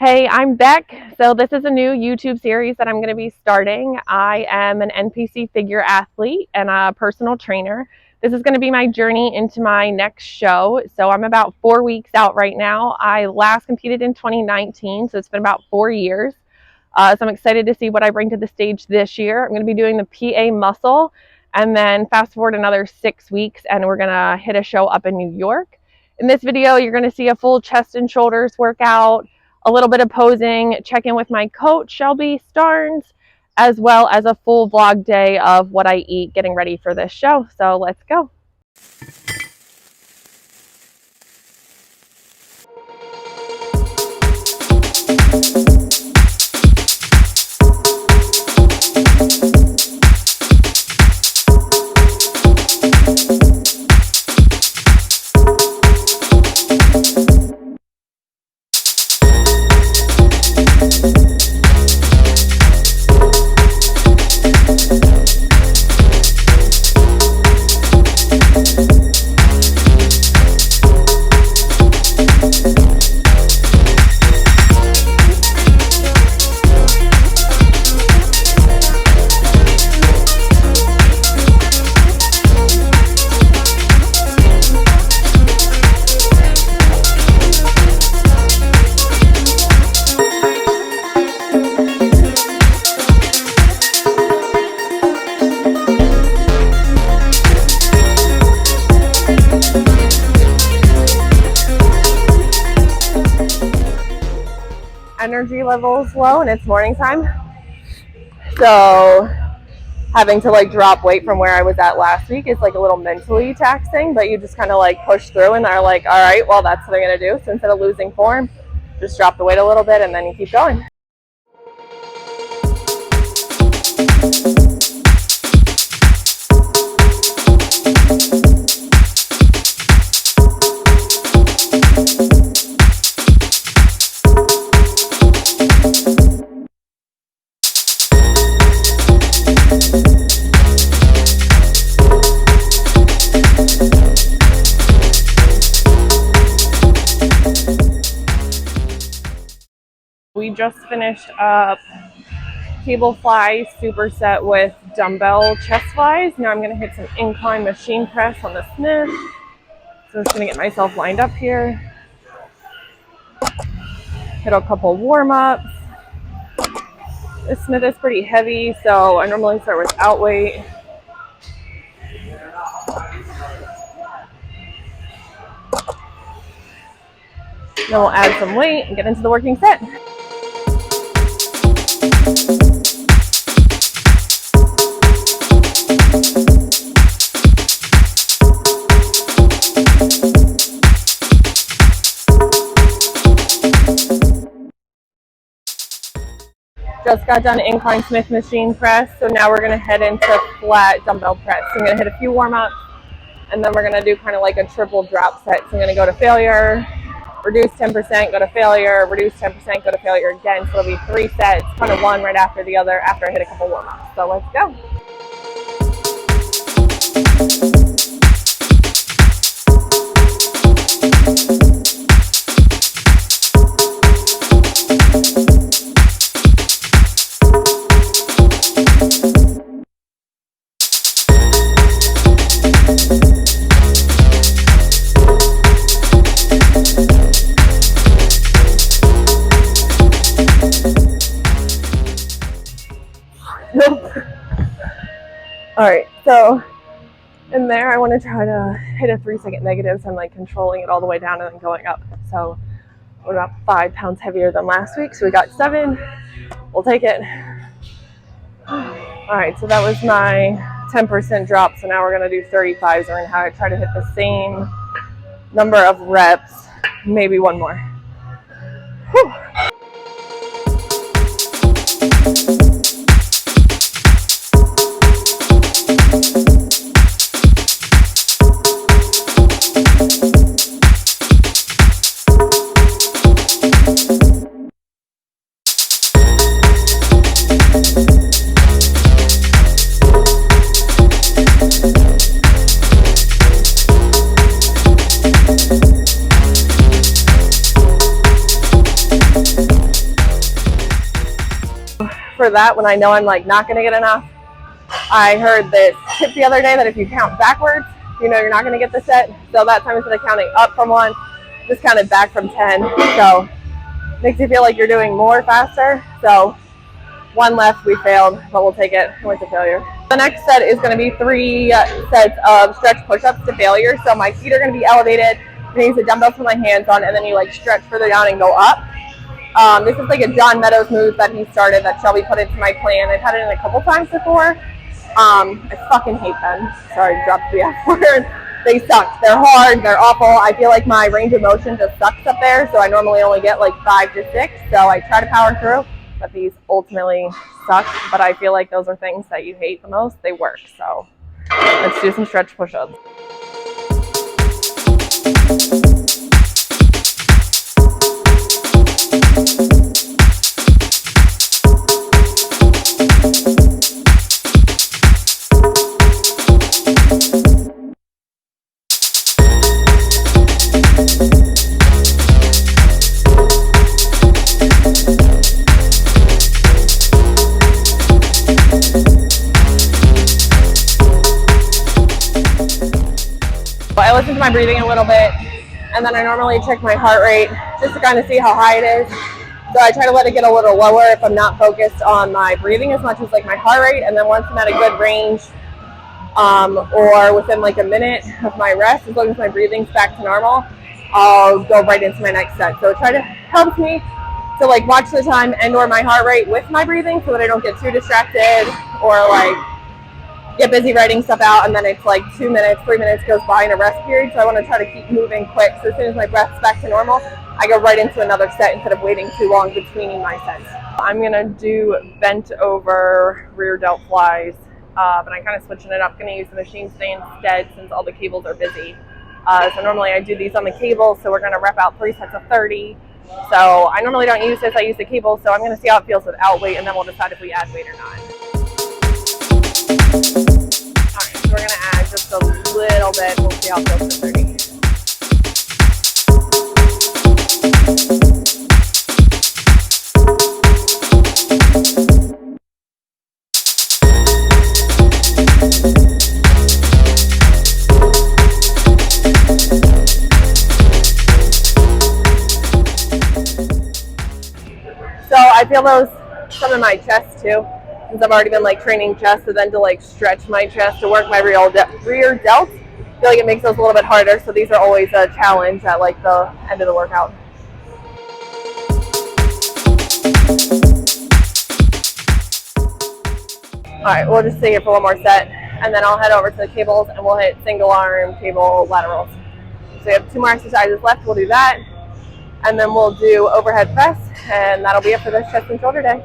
Hey, I'm Beck. So this is a new YouTube series that I'm going to be starting. I am an NPC figure athlete and a personal trainer. This is going to be my journey into my next show. So I'm about 4 weeks out right now. I last competed in 2019, so it's been about 4 years. So I'm excited to see what I bring to the stage this year. I'm going to be doing the PA muscle, and then fast forward another 6 weeks and we're going to hit a show up in New York. In this video, you're going to see a full chest and shoulders workout, a little bit of posing, check in with my coach, Shelby Starnes, as well as a full vlog day of what I eat getting ready for this show. So let's go. Energy levels low and it's morning time, so having to drop weight from where I was at last week is a little mentally taxing, but you just kind of push through and are like, all right, well, that's what I'm gonna do. So instead of losing form, just drop the weight a little bit and then you keep going. We just finished up cable fly superset with dumbbell chest flies. Now I'm going to hit some incline machine press on the Smith. So I'm just going to get myself lined up here. Hit a couple warm-ups. This Smith is pretty heavy, so I normally start without weight. Then we'll add some weight and get into the working set. Just got done incline Smith machine press, so now we're going to head into flat dumbbell press. So I'm going to hit a few warm-ups, and then we're going to do kind of like a triple drop set. So I'm going to go to failure, reduce 10%, go to failure, reduce 10%, go to failure again. So it'll be 3 sets, kind of one right after the other after I hit a couple warm-ups. So let's go. All right, so in there, I want to try to hit a 3-second negative. So I'm controlling it all the way down and then going up. So we're about 5 pounds heavier than last week. So we got 7. We'll take it. All right, so that was my 10% drop. So now we're going to do 35s. We're going to try to hit the same number of reps, maybe one more. Whew. for that when I know I'm like not going to get enough. I heard this tip the other day that if you count backwards, you know you're not going to get the set. So that time instead of counting up from 1, just counted back from 10. So it makes you feel like you're doing more faster. So 1 left, we failed, but we'll take it. It went to failure. The next set is going to be 3 sets of stretch push-ups to failure. So my feet are going to be elevated. I'm going to use the dumbbells with my hands on, and then you like stretch further down and go up. This is like a John Meadows move that he started that Shelby put into my plan. I've had it in a couple times before. I fucking hate them. Sorry, dropped the F word. They suck. They're hard. They're awful. I feel like my range of motion just sucks up there, so I normally only get like 5 to 6. So I try to power through, but these ultimately suck. But I feel like those are things that you hate the most. They work. So let's do some stretch push-ups. I listen to my breathing a little bit, and then I normally check my heart rate just to kind of see how high it is. So I try to let it get a little lower if I'm not focused on my breathing as much as like my heart rate. And then once I'm at a good range, or within like a minute of my rest, as long as my breathing's back to normal, I'll go right into my next set. So it helps me to like watch the time and or my heart rate with my breathing so that I don't get too distracted or like get busy writing stuff out, and then it's like 2 minutes, 3 minutes goes by in a rest period. So I want to try to keep moving quick. So as soon as my breath's back to normal, I go right into another set instead of waiting too long between my sets. I'm going to do bent over rear delt flies, but I'm kind of switching it up. Going to use the machine today instead since all the cables are busy. So normally I do these on the cable, so we're going to rep out 3 sets of 30. So I normally don't use this, I use the cable, so I'm going to see how it feels without weight, and then we'll decide if we add weight or not. Alright, so we're going to add just a little bit. We'll see how it feels for 30. So I feel those some in my chest too, since I've already been like training chest, so then to like stretch my chest to work my rear delt, I feel like it makes those a little bit harder. So these are always a challenge at like the end of the workout. Alright, we'll just take it for one more set, and then I'll head over to the cables and we'll hit single arm cable laterals. So we have 2 more exercises left, we'll do that, and then we'll do overhead press, and that'll be it for this chest and shoulder day.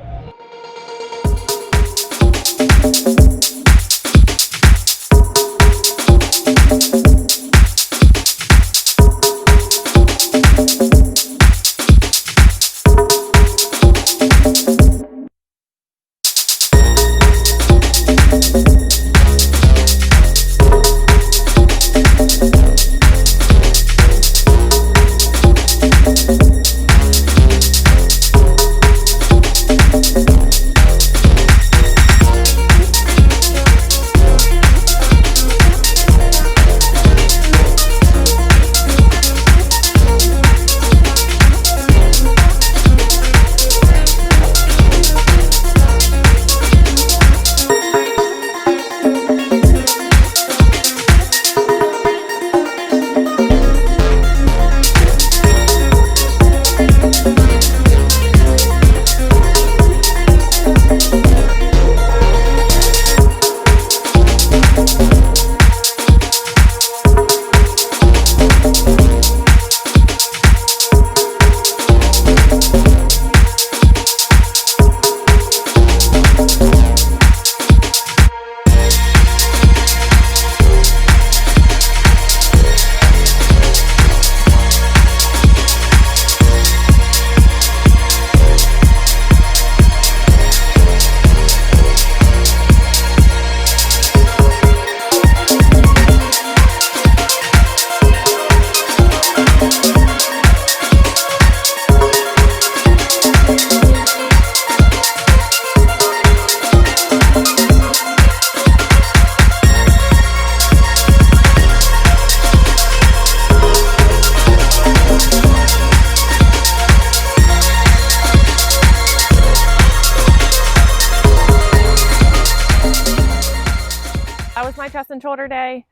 chest and shoulder day.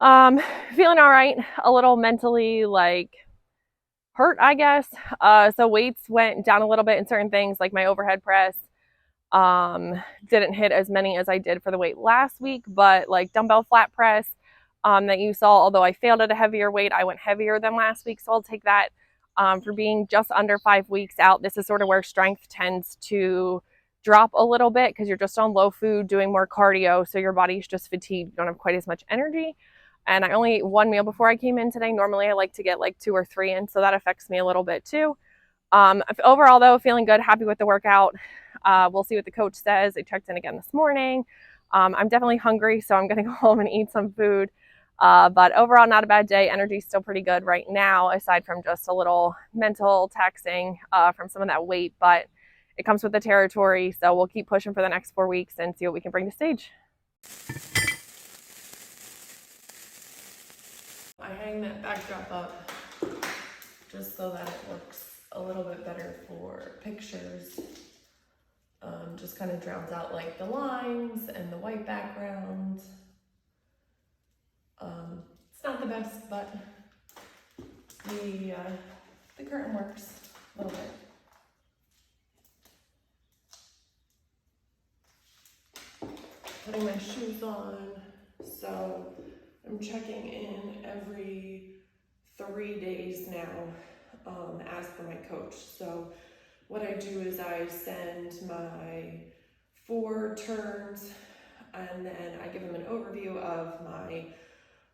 Feeling all right, a little mentally like hurt, I guess. So weights went down a little bit in certain things, like my overhead press. Didn't hit as many as I did for the weight last week, but like dumbbell flat press that you saw, although I failed at a heavier weight, I went heavier than last week. So I'll take that. For being just under 5 weeks out, this is sort of where strength tends to drop a little bit because you're just on low food, doing more cardio. So your body's just fatigued. You don't have quite as much energy. And I only ate one meal before I came in today. Normally I like to get like 2 or 3 in. So that affects me a little bit too. Overall though, feeling good, happy with the workout. We'll see what the coach says. I checked in again this morning. I'm definitely hungry, so I'm going to go home and eat some food. But overall, not a bad day. Energy's still pretty good right now, aside from just a little mental taxing from some of that weight. But it comes with the territory, so we'll keep pushing for the next 4 weeks and see what we can bring to stage. I hang that backdrop up just so that it looks a little bit better for pictures. Just kind of drowns out like the lines and the white background. It's not the best, but the curtain works a little bit. Putting my shoes on, so I'm checking in every 3 days now, as per my coach. So what I do is I send my 4 turns, and then I give him an overview of my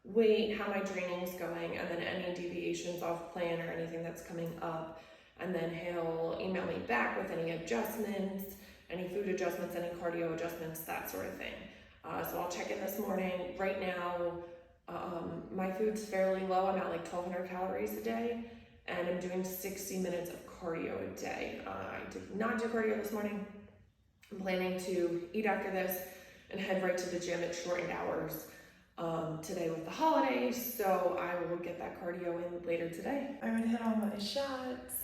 weight, how my training's going, and then any deviations off plan or anything that's coming up. And then he'll email me back with any adjustments, any food adjustments, any cardio adjustments, that sort of thing. So I'll check in this morning. Right now, my food's fairly low. I'm at like 1,200 calories a day, and I'm doing 60 minutes of cardio a day. I did not do cardio this morning. I'm planning to eat after this and head right to the gym at shortened hours today with the holidays, so I will get that cardio in later today. I would hit all my shots.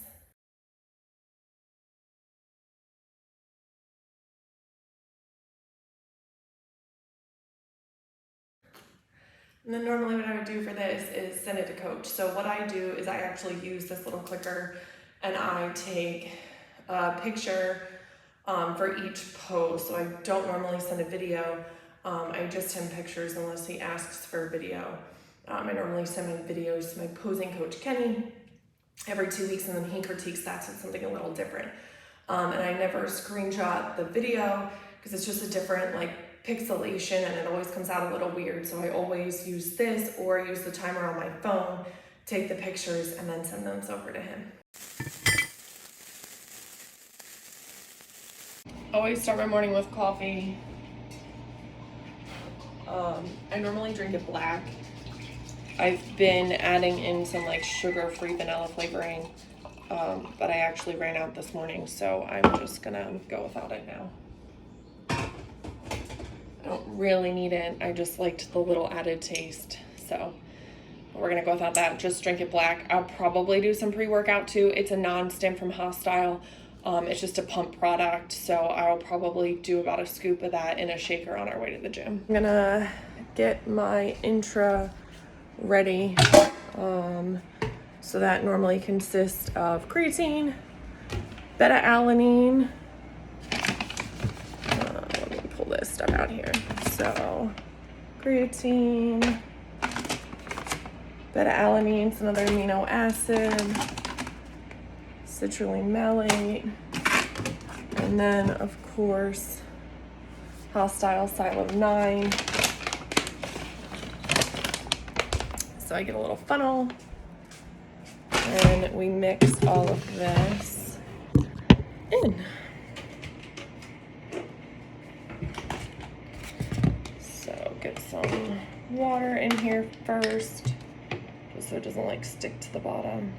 And then normally what I would do for this is send it to coach. So what I do is I actually use this little clicker and I take a picture for each pose. So I don't normally send a video. I just send pictures unless he asks for a video. I normally send my videos to my posing coach, Kenny, every 2 weeks, and then he critiques that, so it's something a little different. And I never screenshot the video because it's just a different like pixelation and it always comes out a little weird. So I always use this or use the timer on my phone, take the pictures, and then send those over to him. Always start my morning with coffee. I normally drink it black. I've been adding in some like sugar-free vanilla flavoring, but I actually ran out this morning, so I'm just gonna go without it now. I don't really need it. I just liked the little added taste, so we're gonna go without that. Just drink it black. I'll probably do some pre-workout too. It's a non-stim from Hostile. It's just a pump product, so I'll probably do about a scoop of that in a shaker on our way to the gym. I'm gonna get my intra ready. So that normally consists of creatine, beta-alanine. Let me pull this stuff out here. So creatine, beta-alanine, it's another amino acid, citrulline malate, and then of course Hostile Silum 9. So I get a little funnel and we mix all of this in. So get some water in here first, just so it doesn't like stick to the bottom.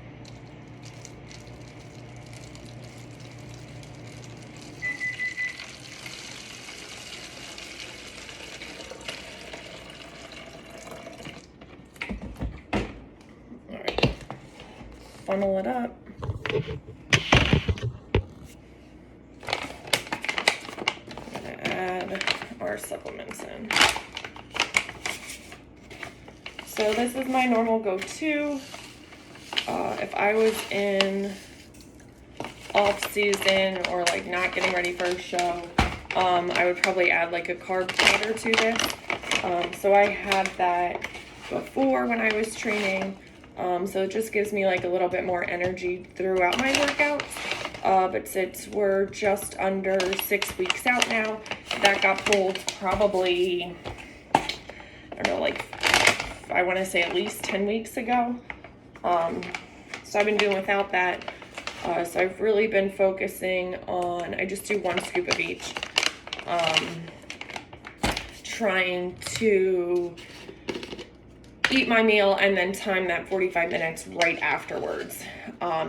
Funnel it up. I'm gonna add our supplements in. So this is my normal go-to. If I was in off season or like not getting ready for a show, I would probably add like a carb powder to this. So I had that before when I was training. So it just gives me like a little bit more energy throughout my workouts. But since we're just under 6 weeks out now, that got pulled probably, I don't know, like I want to say at least 10 weeks ago. So I've been doing without that. So I've really been focusing on, I just do 1 scoop of each. Trying to eat my meal and then time that 45 minutes right afterwards.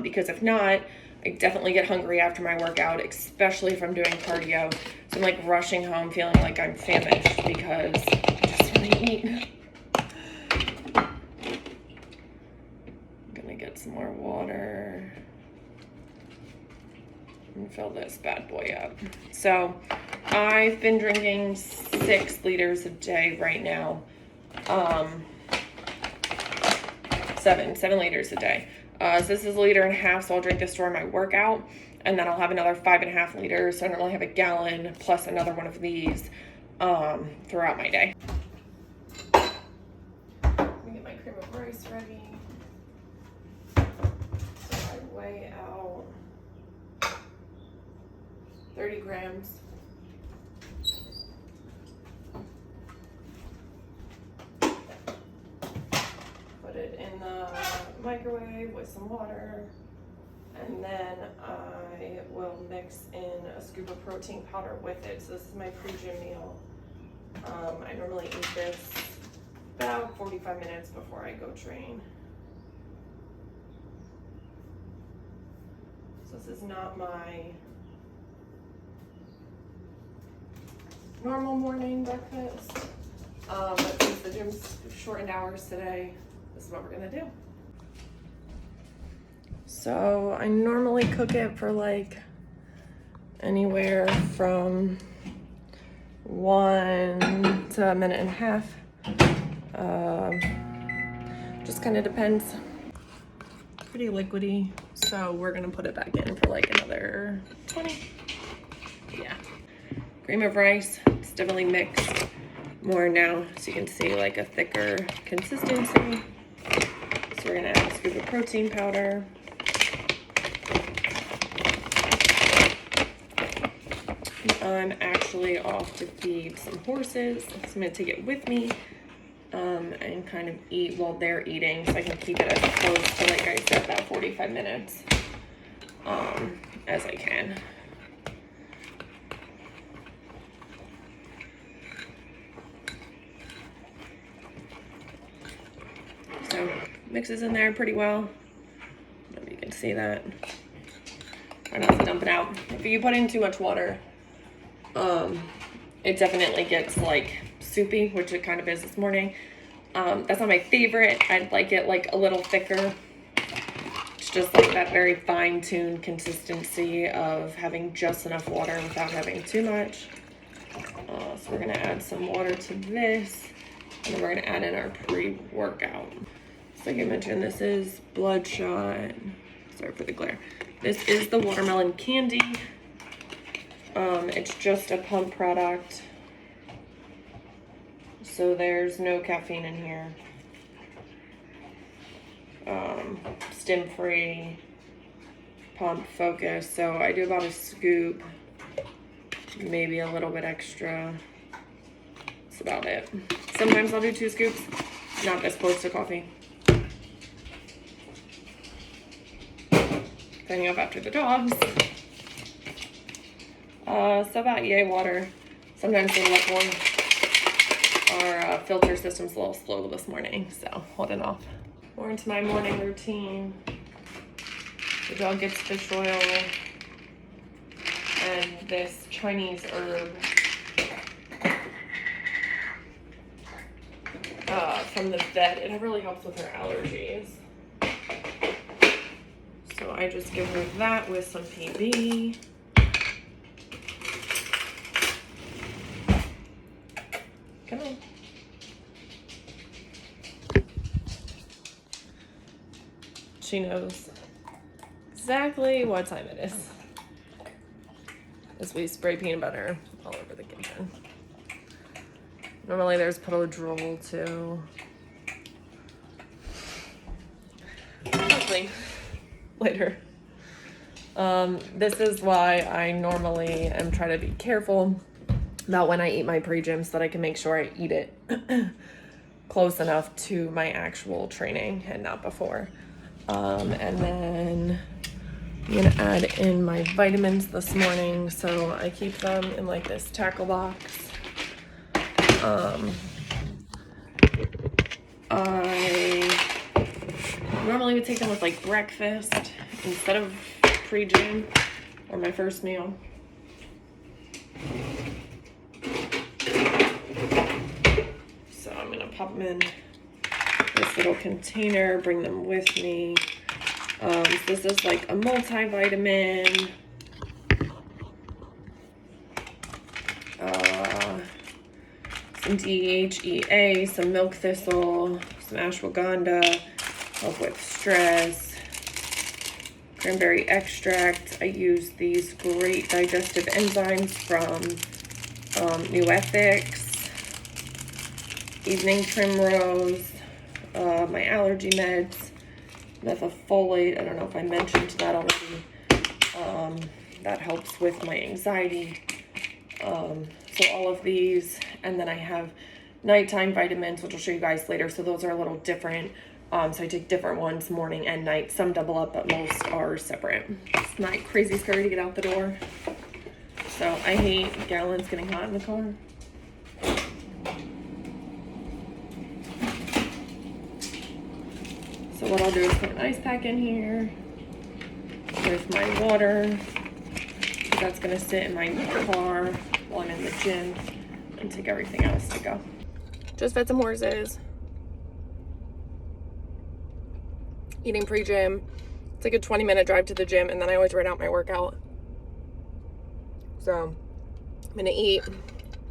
Because if not, I definitely get hungry after my workout, especially if I'm doing cardio. So I'm like rushing home feeling like I'm famished because I just want to eat. I'm gonna get some more water and fill this bad boy up. So I've been drinking 6 liters a day right now. 7 liters a day. So this is 1.5 liters, so I'll drink this during my workout, and then I'll have another 5.5 liters. So I normally have a gallon plus another one of these throughout my day. Let me get my cream of rice ready. So I weigh out 30 grams. Put it in the microwave with some water, and then I will mix in a scoop of protein powder with it. So this is my pre-gym meal. I normally eat this about 45 minutes before I go train. So this is not my normal morning breakfast, but since the gym's shortened hours today, this is what we're gonna do. So I normally cook it for like anywhere from 1 to 1.5 minutes. Just kind of depends. Pretty liquidy, so we're gonna put it back in for like another 20. Yeah. Cream of rice, it's definitely mixed more now, so you can see like a thicker consistency. So we're gonna add a scoop of protein powder. I'm actually off to feed some horses, so I'm gonna take it with me and kind of eat while they're eating, so I can keep it as close to, like I said, that 45 minutes as I can. So mixes in there pretty well. Maybe you can see that. Try not to dump it out. If you put in too much water, it definitely gets like soupy, which it kind of is this morning. That's not my favorite. I'd like it like a little thicker. It's just like that very fine-tuned consistency of having just enough water without having too much. So we're gonna add some water to this, and then we're gonna add in our pre-workout. So like I mentioned, this is Bloodshot. Sorry for the glare. This is the watermelon candy. It's just a pump product, so there's no caffeine in here. Stim free, pump focus. So I do about a scoop, maybe a little bit extra. That's about it. Sometimes I'll do 2 scoops, not this close to coffee. Cleaning up after the dogs. So about yay water. Sometimes a little more. Our filter system's a little slow this morning, so holding off. More into my morning routine. The dog gets fish oil and this Chinese herb from the vet. It really helps with her allergies. So I just give her that with some PB. Come on. she knows exactly what time it is. As we spray peanut butter all over the kitchen. Normally there's a puddle of drool too. Hopefully later. This is why I normally am trying to be careful about when I eat my pre-gym so that I can make sure I eat it close enough to my actual training and not before. And then I'm gonna add in my vitamins this morning, so I keep them in like this tackle box. I normally would take them with like breakfast instead of pre-gym or my first meal. So I'm gonna pop them in this little container, bring them with me. This is like a multivitamin. Some DHEA, some milk thistle, some ashwagandha, help with stress, cranberry extract. I use these great digestive enzymes from New Ethics, evening primrose, my allergy meds, methylfolate. I don't know if I mentioned that already. That helps with my anxiety. So all of these, and then I have nighttime vitamins, which I'll show you guys later. So those are a little different. So I take different ones morning and night. Some double up, but most are separate. It's not crazy scary to get out the door. So I hate gallons getting hot in the car. So what I'll do is put an ice pack in here with my water. That's gonna sit in my car while I'm in the gym and take everything else to go. Just fed some horses. Eating pre-gym. It's like a 20-minute drive to the gym, and then I always write out my workout. So I'm gonna eat,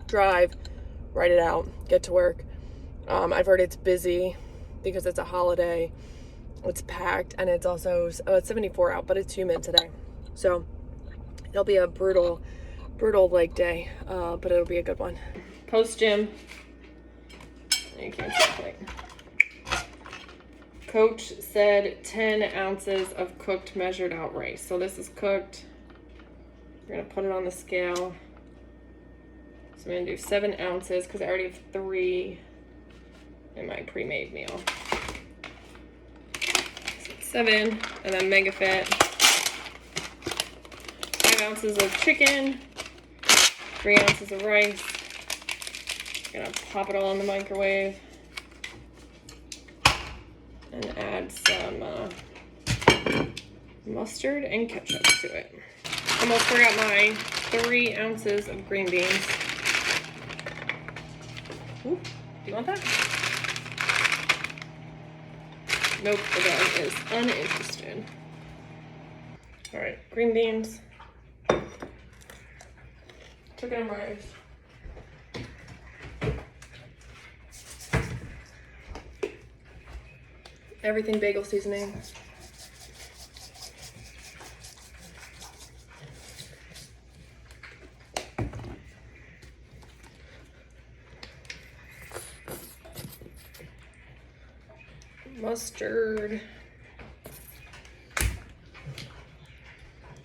drive, write it out, get to work. I've heard it's busy because it's a holiday. It's packed, and it's also it's 74 out, but it's humid today. So it'll be a brutal leg day, but it'll be a good one. Post gym. You can't see it. Coach said 10 ounces of cooked measured out rice. So this is cooked. We're gonna put it on the scale. So I'm gonna do 7 ounces because I already have 3 in my pre-made meal. So 7, and then MegaFit. 5 ounces of chicken, 3 ounces of rice. Gonna pop it all in the microwave and add some mustard and ketchup to it. Almost forgot my 3 ounces of green beans. Ooh, do you want that? Nope, the dog is uninterested. All right, green beans. Chicken and rice. Everything bagel seasoning. Mustard.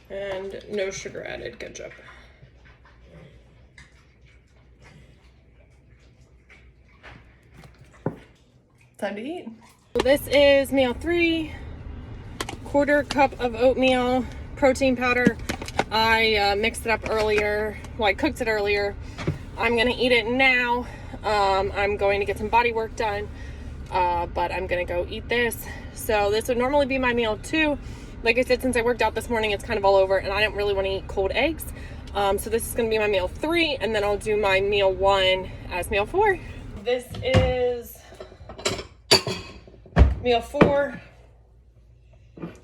And no sugar added ketchup. Time to eat. So this is meal 3, 1/4 cup of oatmeal, protein powder. I mixed it up earlier. Well, I cooked it earlier. I'm gonna eat it now. I'm going to get some body work done, but I'm gonna go eat this. So this would normally be my meal 2. Like I said, since I worked out this morning, it's kind of all over, and I didn't really want to eat cold eggs. So this is gonna be my meal 3, and then I'll do my meal 1 as meal 4. This is meal 4,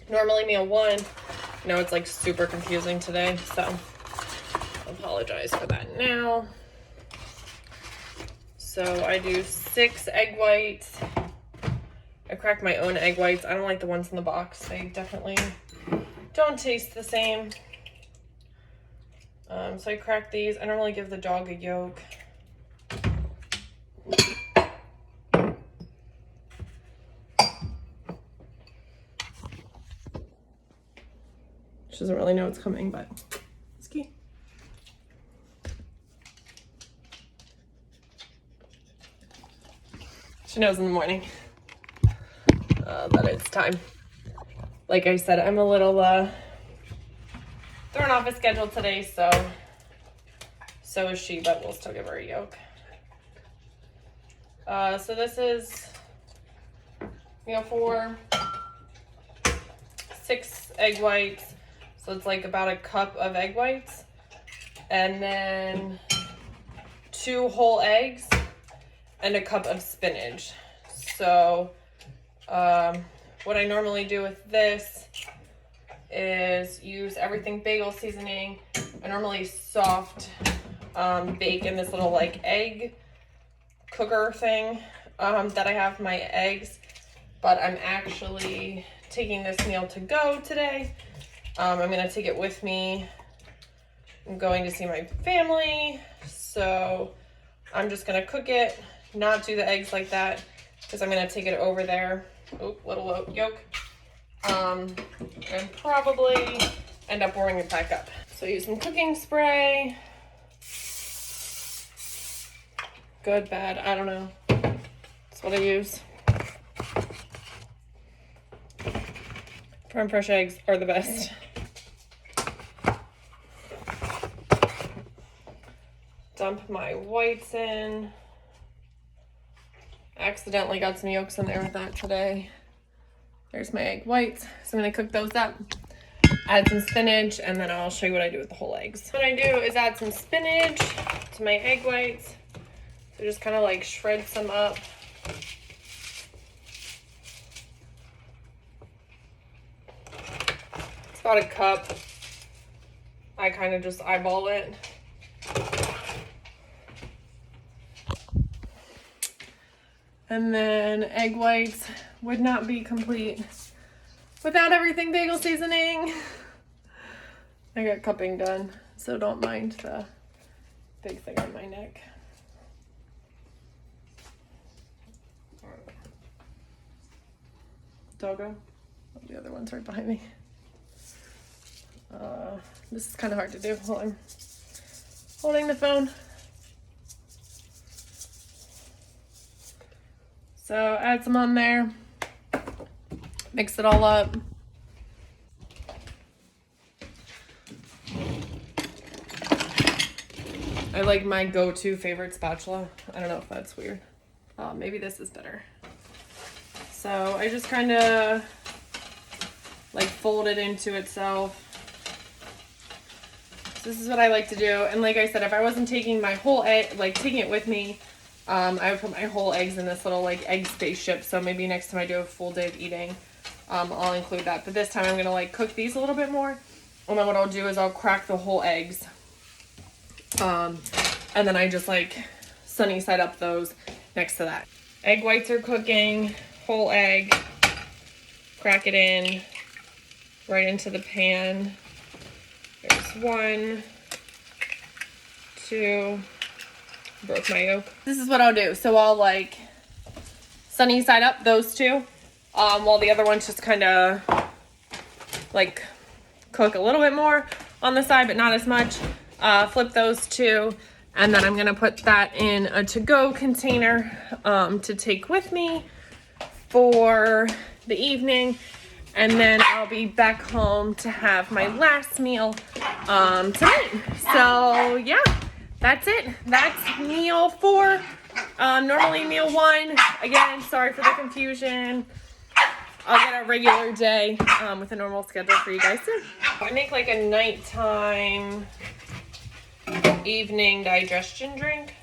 normally meal 1. I know it's like super confusing today, so I apologize for that now. So I do 6 egg whites. I crack my own egg whites. I don't like the ones in the box. They definitely don't taste the same. So I crack these. I normally give the dog a yolk. She doesn't really know what's coming, but it's key. She knows in the morning that it's time. Like I said, I'm a little thrown off a schedule today, so is she, but we'll still give her a yolk. So this is meal 4, 6 egg whites. So it's like about a cup of egg whites, and then 2 whole eggs and a cup of spinach. So what I normally do with this is use everything bagel seasoning. I normally soft bake in this little like egg cooker thing that I have my eggs, but I'm actually taking this meal to go today. I'm gonna take it with me. I'm going to see my family, so I'm just gonna cook it, not do the eggs like that, because I'm gonna take it over there. Oh, little yolk. And probably end up warming it back up. So use some cooking spray. Good, bad, I don't know. That's what I use. Farm fresh eggs are the best. Dump my whites in. Accidentally got some yolks in there with that today. There's my egg whites. So I'm gonna cook those up. Add some spinach, and then I'll show you what I do with the whole eggs. What I do is add some spinach to my egg whites. So just kind of like shred some up. It's about a cup. I kind of just eyeball it. And then egg whites would not be complete without everything bagel seasoning. I got cupping done, so don't mind the big thing on my neck. Doggo. Oh, the other one's right behind me. This is kind of hard to do while I'm holding the phone. So add some on there, mix it all up. I like my go-to favorite spatula. I don't know if that's weird. Maybe this is better. So I just kind of like fold it into itself. So this is what I like to do. And like I said, if I wasn't taking my whole egg, like taking it with me, I would put my whole eggs in this little like egg spaceship. So maybe next time I do a full day of eating, I'll include that. But this time I'm gonna like cook these a little bit more. And then what I'll do is I'll crack the whole eggs. And then I just like sunny side up those next to that. Egg whites are cooking, whole egg, crack it in, right into the pan. There's 1, 2, broke my yolk. This is what I'll do. So I'll like sunny side up those 2, while the other ones just kind of like cook a little bit more on the side, but not as much. Flip those 2, and then I'm gonna put that in a to-go container to take with me for the evening. And then I'll be back home to have my last meal tonight. So yeah, that's it. That's meal 4. Normally meal 1. Again, sorry for the confusion. I'll get a regular day with a normal schedule for you guys soon. I make like a nighttime evening digestion drink.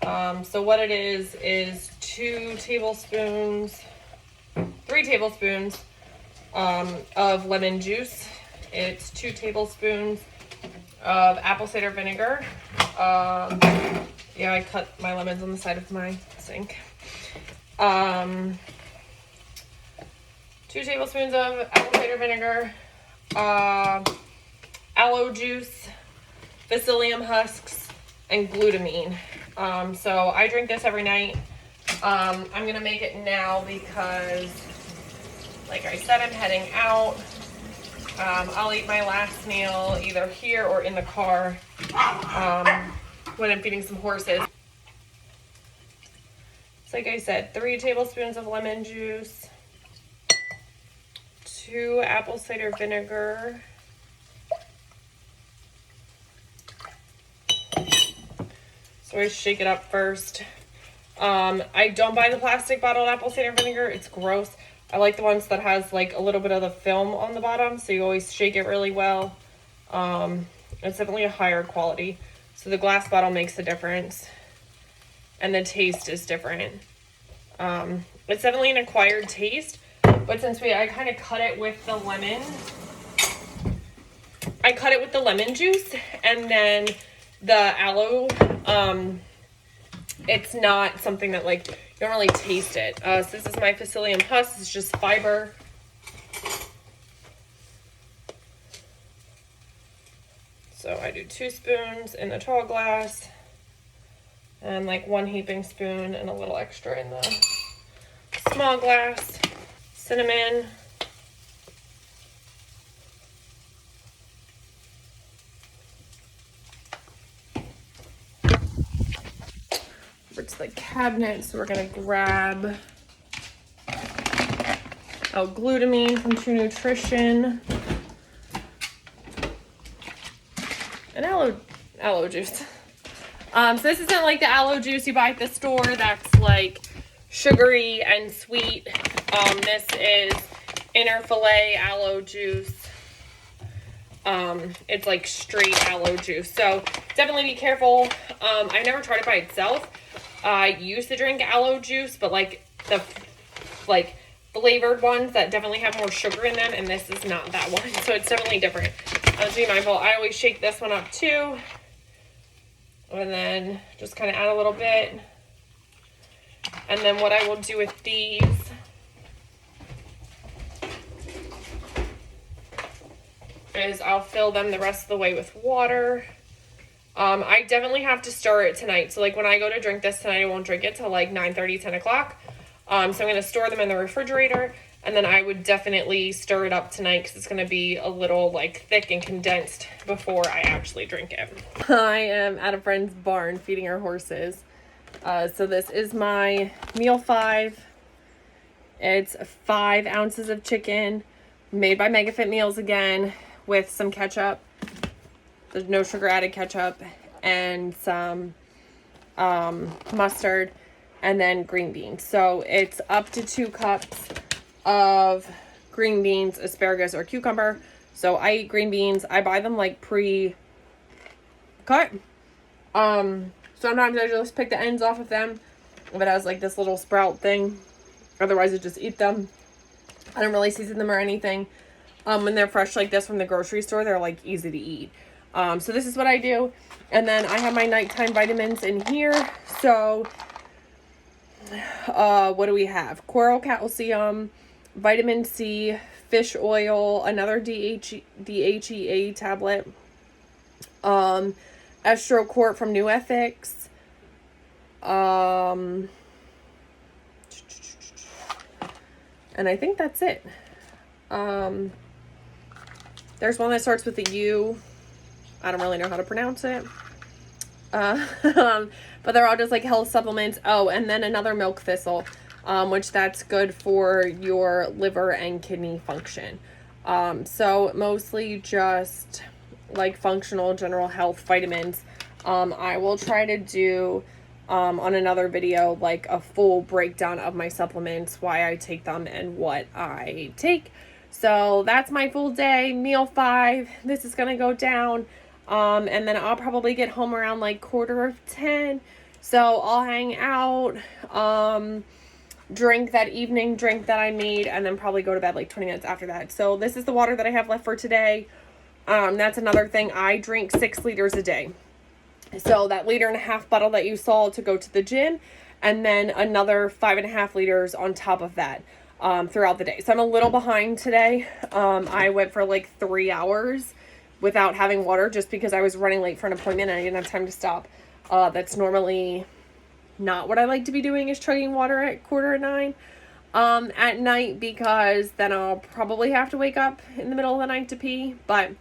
So what it is 3 tablespoons of lemon juice. It's 2 tablespoons of apple cider vinegar. Yeah, I cut my lemons on the side of my sink. 1 2 tablespoons of apple cider vinegar, aloe juice, psyllium husks, and glutamine. So I drink this every night. I'm gonna make it now because, like I said, I'm heading out. I'll eat my last meal either here or in the car when I'm feeding some horses. So like I said, 3 tablespoons of lemon juice, 2 apple cider vinegar, so I shake it up first. I don't buy the plastic bottled apple cider vinegar. It's gross. I like the ones that has like a little bit of the film on the bottom, so you always shake it really well. It's definitely a higher quality. So the glass bottle makes a difference. And the taste is different. It's definitely an acquired taste, but since I kind of cut it with the lemon, juice, and then the aloe, it's not something that like, you don't really taste it. So this is my psyllium husk. It's just fiber. So I do 2 spoons in the tall glass, and like 1 heaping spoon and a little extra in the small glass. Cinnamon. Over to the cabinet, so we're gonna grab glutamine from True Nutrition and aloe juice. So this isn't like the aloe juice you buy at the store that's like sugary and sweet. This is inner fillet aloe juice. It's like straight aloe juice. So definitely be careful. I've never tried it by itself. I used to drink aloe juice, but like the flavored ones that definitely have more sugar in them, and this is not that one. So it's definitely different. So be mindful. I always shake this one up too. And then just kind of add a little bit. And then what I will do with these is I'll fill them the rest of the way with water. I definitely have to stir it tonight. So like when I go to drink this tonight, I won't drink it till like 9:30, 10 o'clock. So I'm going to store them in the refrigerator. And then I would definitely stir it up tonight because it's going to be a little like thick and condensed before I actually drink it. I am at a friend's barn feeding our horses. So this is my meal 5. It's 5 ounces of chicken made by MegaFit Meals again with some ketchup. There's no sugar added ketchup, and some mustard, and then green beans. So it's up to 2 cups of green beans, asparagus, or cucumber. So I eat green beans. I buy them like pre-cut. Sometimes I just pick the ends off of them if it has like this little sprout thing. Otherwise I just eat them. I don't really season them or anything. When they're fresh like this from the grocery store, they're like easy to eat. So this is what I do. And then I have my nighttime vitamins in here. So what do we have? Coral calcium, vitamin C, fish oil, another DHEA tablet, Estroquart from New Ethics, and I think that's it. There's one that starts with a U. I don't really know how to pronounce it. But they're all just like health supplements. Oh, and then another milk thistle, which that's good for your liver and kidney function. So mostly just like functional general health vitamins. I will try to do on another video like a full breakdown of my supplements, why I take them and what I take. So that's my full day, meal 5. This is gonna go down. And then I'll probably get home around like 9:45. So I'll hang out, drink that evening drink that I made, and then probably go to bed like 20 minutes after that. So this is the water that I have left for today. That's another thing. I drink 6 liters a day. So that 1.5-liter bottle that you saw to go to the gym, and then another 5.5 liters on top of that. throughout the day. So I'm a little behind today. I went for like 3 hours without having water just because I was running late for an appointment and I didn't have time to stop. That's normally not what I like to be doing, is chugging water at 8:45 at night, because then I'll probably have to wake up in the middle of the night to pee. But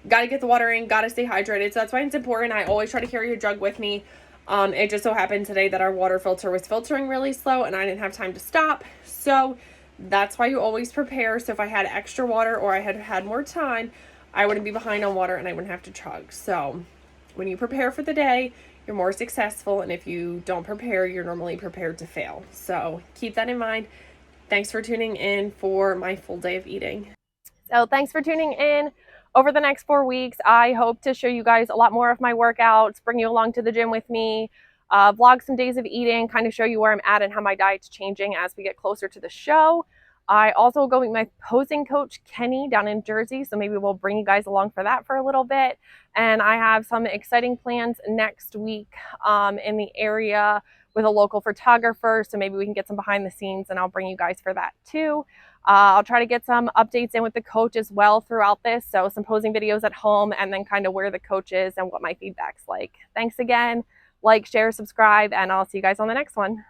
gotta get the water in, gotta stay hydrated. So that's why it's important. I always try to carry a jug with me. It just so happened today that our water filter was filtering really slow and I didn't have time to stop. So that's why you always prepare. So if I had extra water or I had had more time, I wouldn't be behind on water and I wouldn't have to chug. So when you prepare for the day, you're more successful. And if you don't prepare, you're normally prepared to fail. So keep that in mind. Thanks for tuning in for my full day of eating. So thanks for tuning in. Over the next 4 weeks, I hope to show you guys a lot more of my workouts, bring you along to the gym with me, vlog some days of eating, kind of show you where I'm at and how my diet's changing as we get closer to the show. I also go meet my posing coach, Kenny, down in Jersey, so maybe we'll bring you guys along for that for a little bit. And I have some exciting plans next week in the area with a local photographer, so maybe we can get some behind the scenes and I'll bring you guys for that too. I'll try to get some updates in with the coach as well throughout this. So some posing videos at home and then kind of where the coach is and what my feedback's like. Thanks again. Like, share, subscribe, and I'll see you guys on the next one.